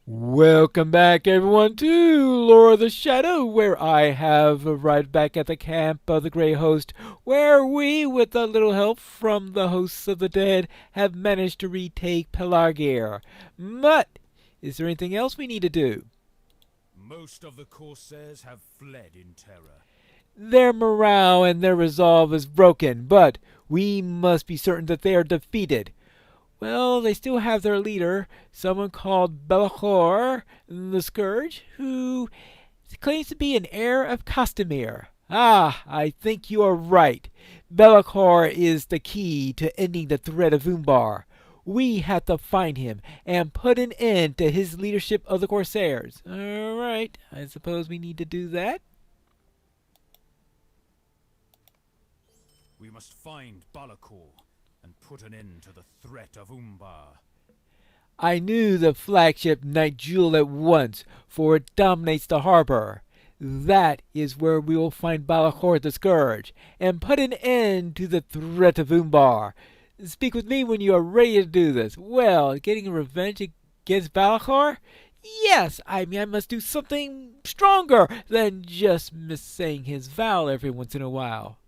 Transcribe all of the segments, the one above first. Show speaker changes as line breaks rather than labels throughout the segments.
Welcome back, everyone, to Lore of the Shadow, where I have arrived back at the camp of the Grey Host, where we, with a little help from the hosts of the dead, have managed to retake Pelargir. But, is there anything else we need to do?
Most of the Corsairs have fled in terror.
Their morale and their resolve is broken, but we must be certain that they are defeated. Well, they still have their leader, someone called Belachor the Scourge, who claims to be an heir of Castamir. Ah, I think you are right. Belachor is the key to ending the threat of Umbar. We have to find him and put an end to his leadership of the Corsairs. All right, I suppose we need to do that.
We must find Balakor and put an end to the threat of Umbar.
I knew the flagship Night Jewel at once, for it dominates the harbor. That is where we will find Balachor the Scourge, and put an end to the threat of Umbar. Speak with me when you are ready to do this. Well, getting revenge against Balachor? Yes, I must do something stronger than just missaying his vow every once in a while.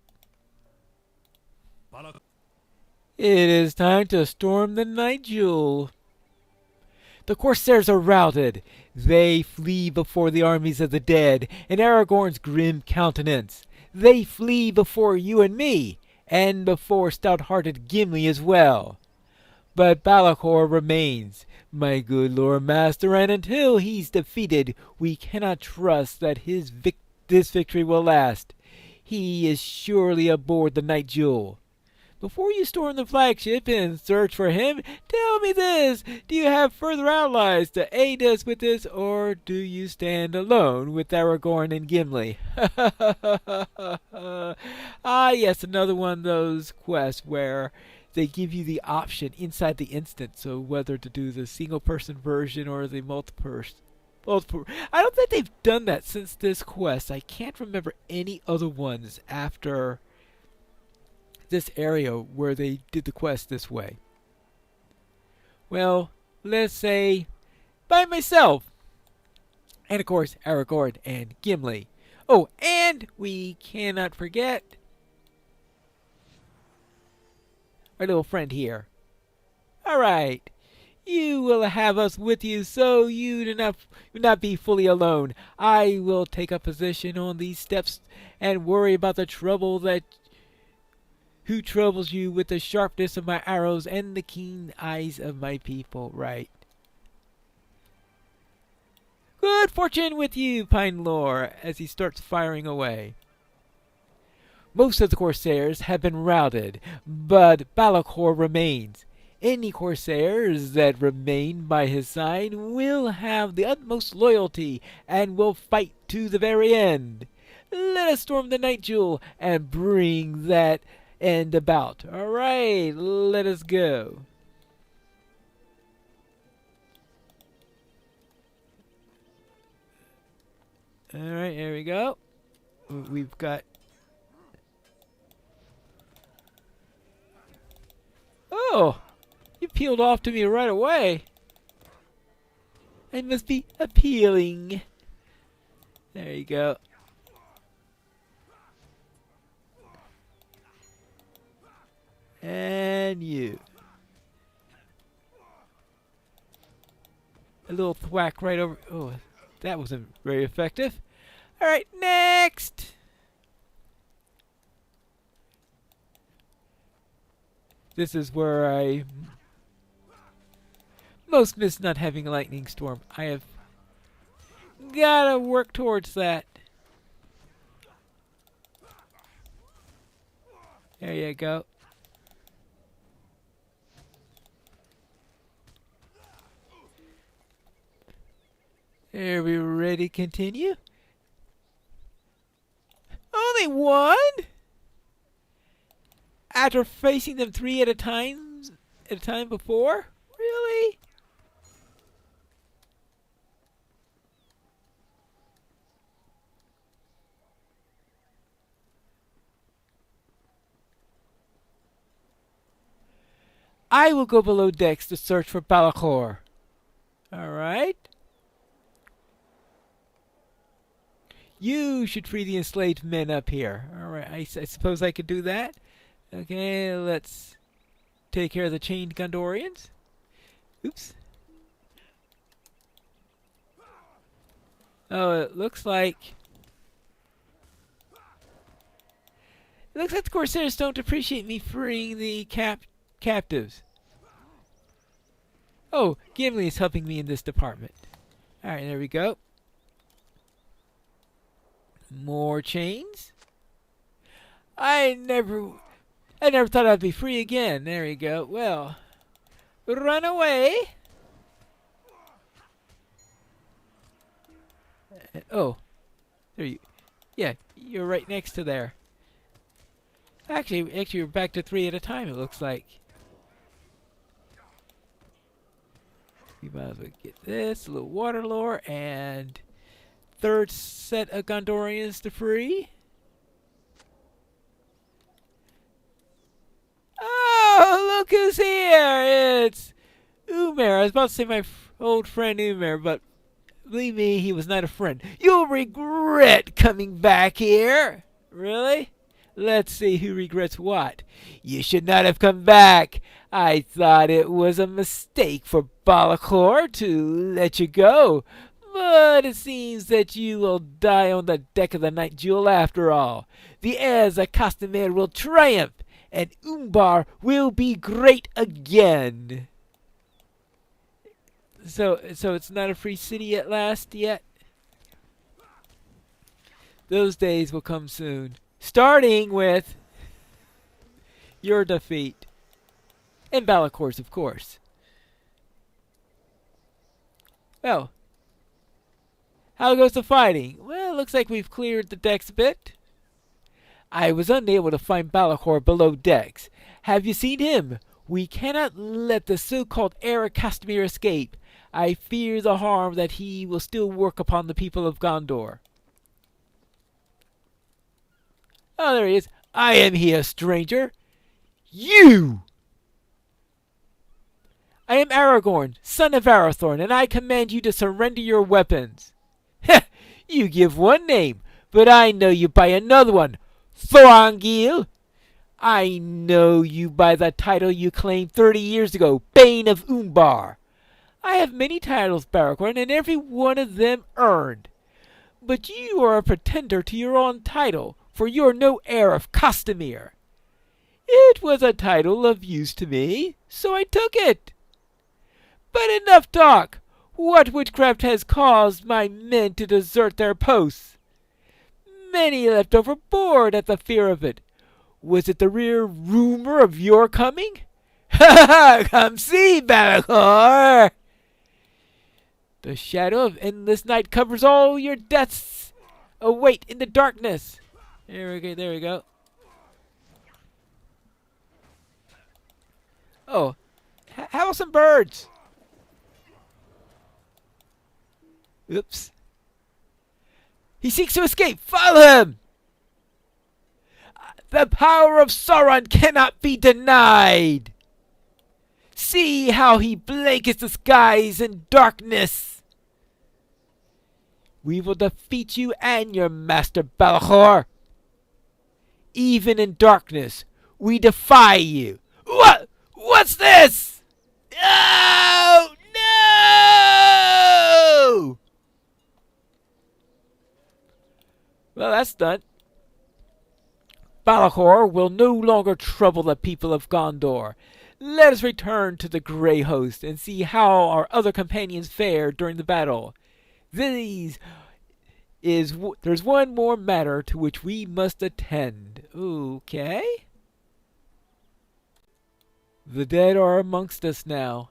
Balakor.
It is time to storm the Night Jewel. The Corsairs are routed. They flee before the armies of the dead and Aragorn's grim countenance. They flee before you and me, and before stout-hearted Gimli as well. But Balakor remains, my good Lord Master, and until he's defeated, we cannot trust that this victory will last. He is surely aboard the Night Jewel. Before you storm the flagship and search for him, tell me this. Do you have further allies to aid us with this, or do you stand alone with Aragorn and Gimli? Ah, yes, another one of those quests where they give you the option inside the instant, so whether to do the single-person version or the multiple. I don't think they've done that since this quest. I can't remember any other ones after this area where they did the quest this way. Well, let's say by myself. And of course, Aragorn and Gimli. Oh, and we cannot forget our little friend here. Alright, you will have us with you, so you do not be fully alone. I will take a position on these steps and worry about the trouble that who troubles you with the sharpness of my arrows and the keen eyes of my people, right? Good fortune with you, Pine Lore, as he starts firing away. Most of the Corsairs have been routed, but Balakor remains. Any Corsairs that remain by his side will have the utmost loyalty and will fight to the very end. Let us storm the Night Jewel and bring that end about. Alright, let us go. Alright, here we go. We've got... Oh! You peeled off to me right away. I must be appealing. There you go. And you. A little thwack right over. Oh, that wasn't very effective. Alright, next! This is where I most miss not having a lightning storm. I have gotta work towards that. There you go. Are we ready to continue? Only one? After facing them three at a time before? Really? I will go below decks to search for Balakor. Alright. You should free the enslaved men up here. Alright, I suppose I could do that. Okay, let's take care of the chained Gondorians. Oops. Oh, it looks like the Corsairs don't appreciate me freeing the captives. Oh, Gimli is helping me in this department. Alright, there we go. More chains. I never thought I'd be free again. There we go. Well, run away. Oh, there you. Yeah, you're right next to there. Actually, we're back to 3 at a time. It looks like. We might as well get this, a little water lore, and third set of Gondorians to free. Oh, look who's here! It's Umer. I was about to say my old friend Umer, but believe me, he was not a friend. You'll regret coming back here. Really? Let's see who regrets what. You should not have come back. I thought it was a mistake for Balakor to let you go. But it seems that you will die on the deck of the Night Jewel after all. The heirs of Castamere will triumph, and Umbar will be great again. So it's not a free city at last yet? Those days will come soon. Starting with your defeat. And Balakor's, of course. Well, how goes the fighting? Well, it looks like we've cleared the decks a bit. I was unable to find Balakor below decks. Have you seen him? We cannot let the so-called heir of Castamere escape. I fear the harm that he will still work upon the people of Gondor. Oh, there he is. I am here, stranger. You! I am Aragorn, son of Arathorn, and I command you to surrender your weapons. Heh! You give one name, but I know you by another one. Thorongil! I know you by the title you claimed 30 years ago, Bane of Umbar. I have many titles, Aragorn, and every one of them earned. But you are a pretender to your own title, for you are no heir of Castamere. It was a title of use to me, so I took it. But enough talk. What witchcraft has caused my men to desert their posts? Many left overboard at the fear of it. Was it the mere rumor of your coming? Ha ha! Come see, Balakor! The shadow of endless night covers all your deaths. Await in the darkness. There we go. Oh, how are some birds? Oops. He seeks to escape. Follow him! The power of Sauron cannot be denied. See how he blankets the skies in darkness. We will defeat you and your master, Balakor. Even in darkness, we defy you. What? What's this? Oh, no! Well, that's done. Balakor will no longer trouble the people of Gondor. Let us return to the Grey Host and see how our other companions fared during the battle. There's one more matter to which we must attend. Okay? The dead are amongst us now.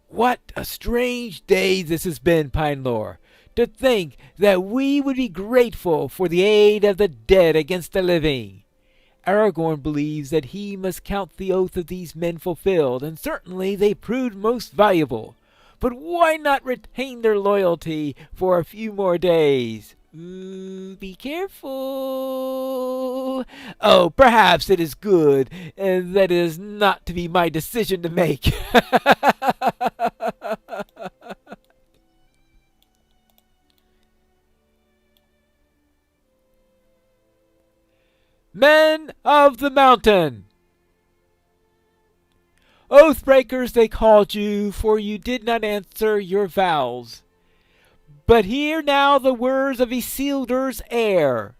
What a strange day this has been, Pinelore. To think that we would be grateful for the aid of the dead against the living. Aragorn believes that he must count the oath of these men fulfilled, and certainly they proved most valuable. But why not retain their loyalty for a few more days? Be careful. Oh, perhaps it is good, and that is not to be my decision to make. Men of the mountain! Oathbreakers they called you, for you did not answer your vows. But hear now the words of Isildur's heir.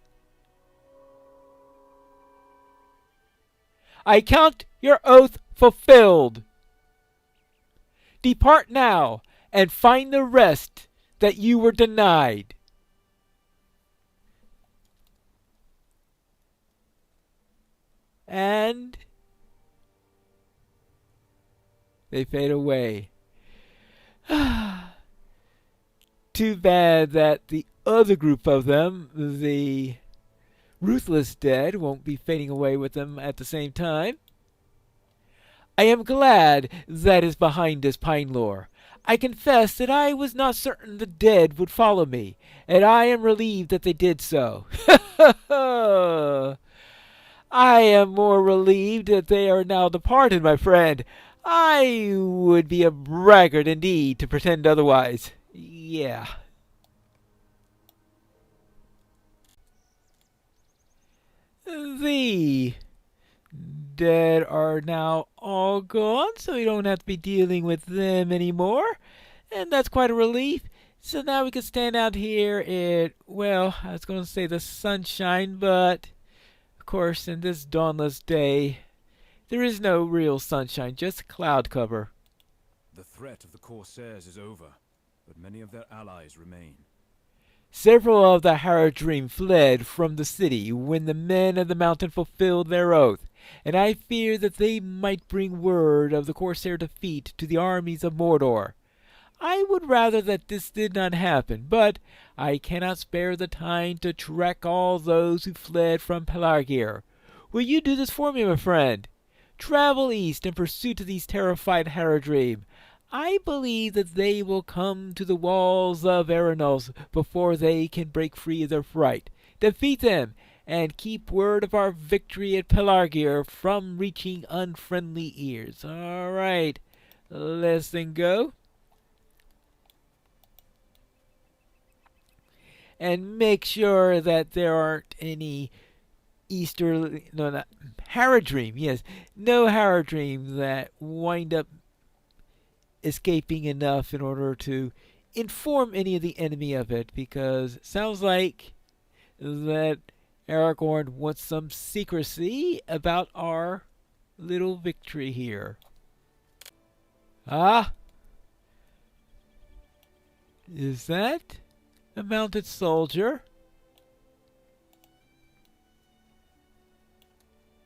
I count your oath fulfilled. Depart now, and find the rest that you were denied. And they fade away. Too bad that the other group of them, the ruthless dead, won't be fading away with them at the same time. I am glad that is behind us, Pine Lore. I confess that I was not certain the dead would follow me, and I am relieved that they did so. I am more relieved that they are now departed, my friend. I would be a braggart indeed to pretend otherwise. Yeah. The dead are now all gone, so we don't have to be dealing with them anymore. And that's quite a relief. So now we can stand out here in, well, I was going to say the sunshine, but of course in this dawnless day, there is no real sunshine, just cloud cover.
The threat of the Corsairs is over, but many of their allies remain.
Several of the Haradrim fled from the city when the men of the mountain fulfilled their oath, and I fear that they might bring word of the Corsair defeat to the armies of Mordor. I would rather that this did not happen, but I cannot spare the time to track all those who fled from Pelargir. Will you do this for me, my friend? Travel east in pursuit of these terrified Haradrim. I believe that they will come to the walls of Eranos before they can break free of their fright. Defeat them, and keep word of our victory at Pelargir from reaching unfriendly ears. All right, let's then go. And make sure that there aren't any Haradrim, yes, no Haradrim that wind up escaping enough in order to inform any of the enemy of it, because it sounds like that Aragorn wants some secrecy about our little victory here. Ah, is that a mounted soldier?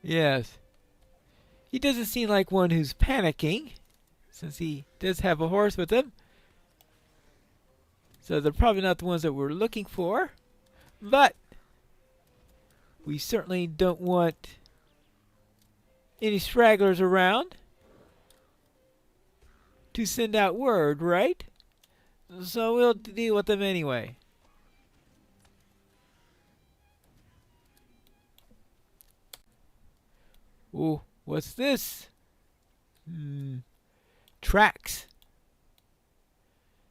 Yes. He doesn't seem like one who's panicking, since he does have a horse with him. So they're probably not the ones that we're looking for. But we certainly don't want any stragglers around to send out word, right? So we'll deal with them anyway. Ooh, what's this? Tracks.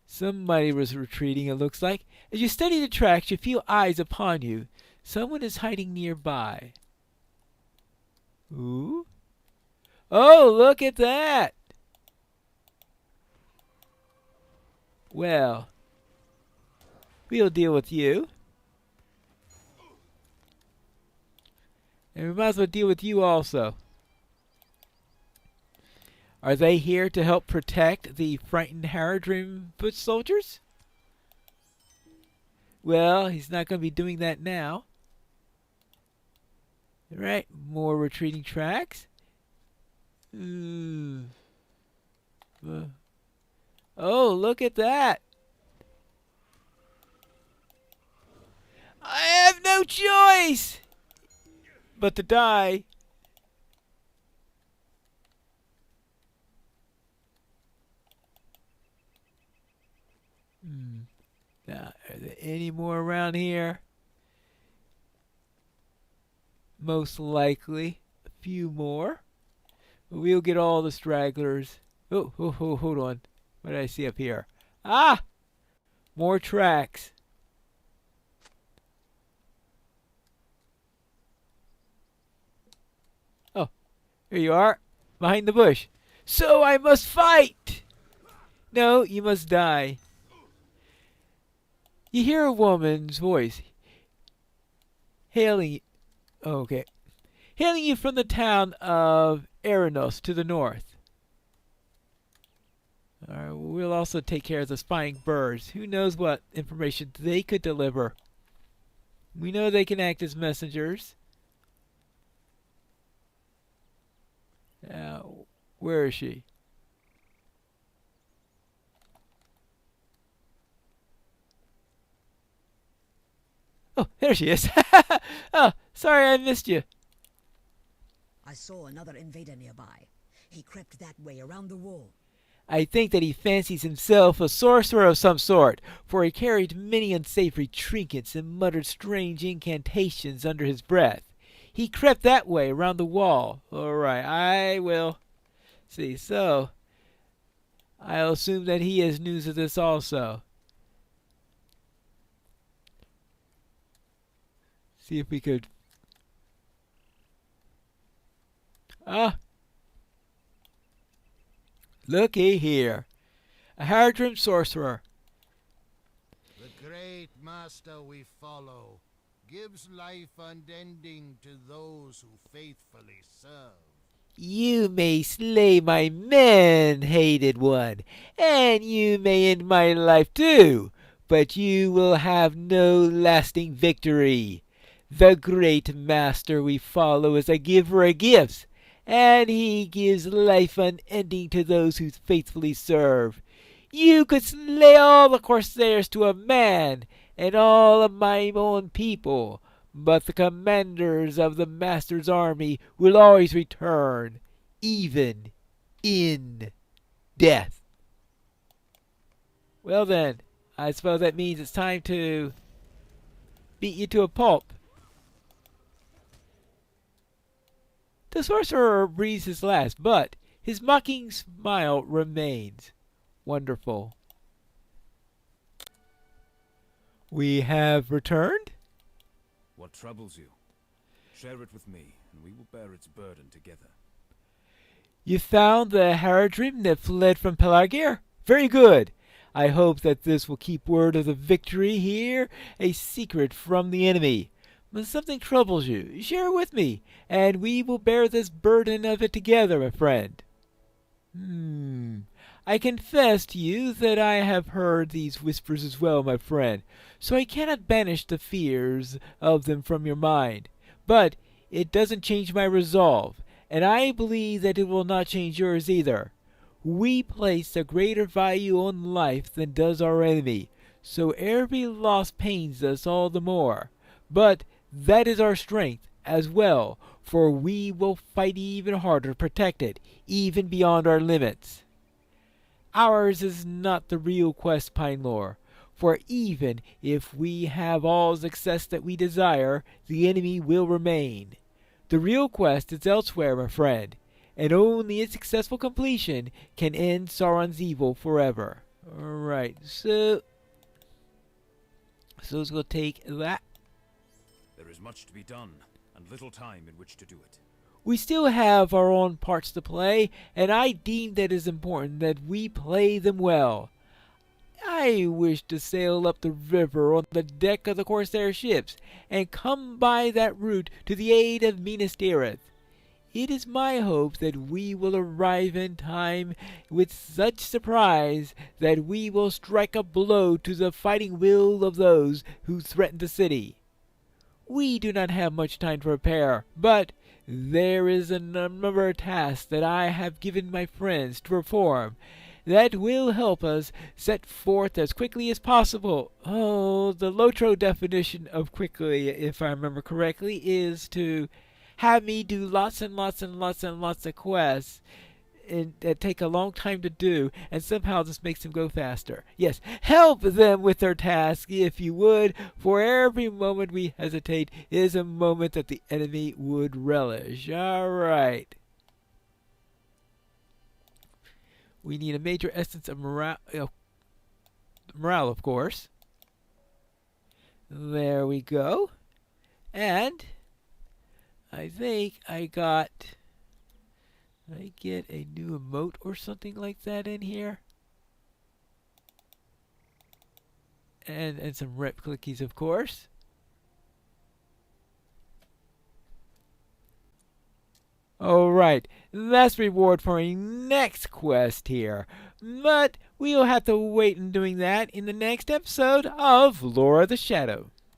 Somebody was retreating, it looks like. As you study the tracks, you feel eyes upon you. Someone is hiding nearby. Ooh. Oh, look at that! Well, we'll deal with you. And we might as well deal with you also. Are they here to help protect the frightened Haradrim foot soldiers? Well, he's not going to be doing that now. Alright, more retreating tracks. Oh, look at that! I have no choice but to die. Now, are there any more around here? Most likely a few more. We'll get all the stragglers. Oh, hold on. What did I see up here? Ah! More tracks. Here you are, behind the bush. So I must fight! No, you must die. You hear a woman's voice hailing you. Oh, okay. Hailing you from the town of Eranos to the north. Alright, we'll also take care of the spying birds. Who knows what information they could deliver. We know they can act as messengers. Where is she? Oh, there she is. Oh, sorry I missed you.
I saw another invader nearby. He crept that way around the wall.
I think that he fancies himself a sorcerer of some sort, for he carried many unsavory trinkets and muttered strange incantations under his breath. He crept that way around the wall. All right, I will see. So, I'll assume that he has news of this also. See if we could... Looky here. A Haradrim sorcerer.
The great master we follow gives life unending to those who faithfully serve.
You may slay my men, hated one, and you may end my life too, but you will have no lasting victory. The great master we follow is a giver of gifts, and he gives life unending to those who faithfully serve. You could slay all the Corsairs to a man, and all of my own people, but the commanders of the master's army will always return, even in death. Well then, I suppose that means it's time to beat you to a pulp. The sorcerer breathes his last, but his mocking smile remains. Wonderful. We have returned?
What troubles you? Share it with me, and we will bear its burden together.
You found the Haradrim that fled from Pelagir? Very good. I hope that this will keep word of the victory here a secret from the enemy. When something troubles you, share it with me, and we will bear this burden of it together, my friend. I confess to you that I have heard these whispers as well, my friend, so I cannot banish the fears of them from your mind. But it doesn't change my resolve, and I believe that it will not change yours either. We place a greater value on life than does our enemy, so every loss pains us all the more. But that is our strength as well, for we will fight even harder to protect it, even beyond our limits. Ours is not the real quest, Pinelore, for even if we have all success that we desire, the enemy will remain. The real quest is elsewhere, my friend, and only its successful completion can end Sauron's evil forever. Alright, so let's go take that.
There is much to be done, and little time in which to do it.
We still have our own parts to play, and I deem that it is important that we play them well. I wish to sail up the river on the deck of the Corsair ships, and come by that route to the aid of Minas Tirith. It is my hope that we will arrive in time with such surprise that we will strike a blow to the fighting will of those who threaten the city. We do not have much time to prepare, but there is a number of tasks that I have given my friends to perform that will help us set forth as quickly as possible. Oh, the Lotro definition of quickly, if I remember correctly, is to have me do lots and lots and lots and lots of quests that take a long time to do, and somehow this makes them go faster. Yes, help them with their task, if you would, for every moment we hesitate is a moment that the enemy would relish. All right. We need a major essence of morale, of course. There we go. And I think I got I get a new emote or something like that in here? And some rep clickies, of course. Alright, that's reward for a next quest here. But we'll have to wait in doing that in the next episode of Lore of the Shadow.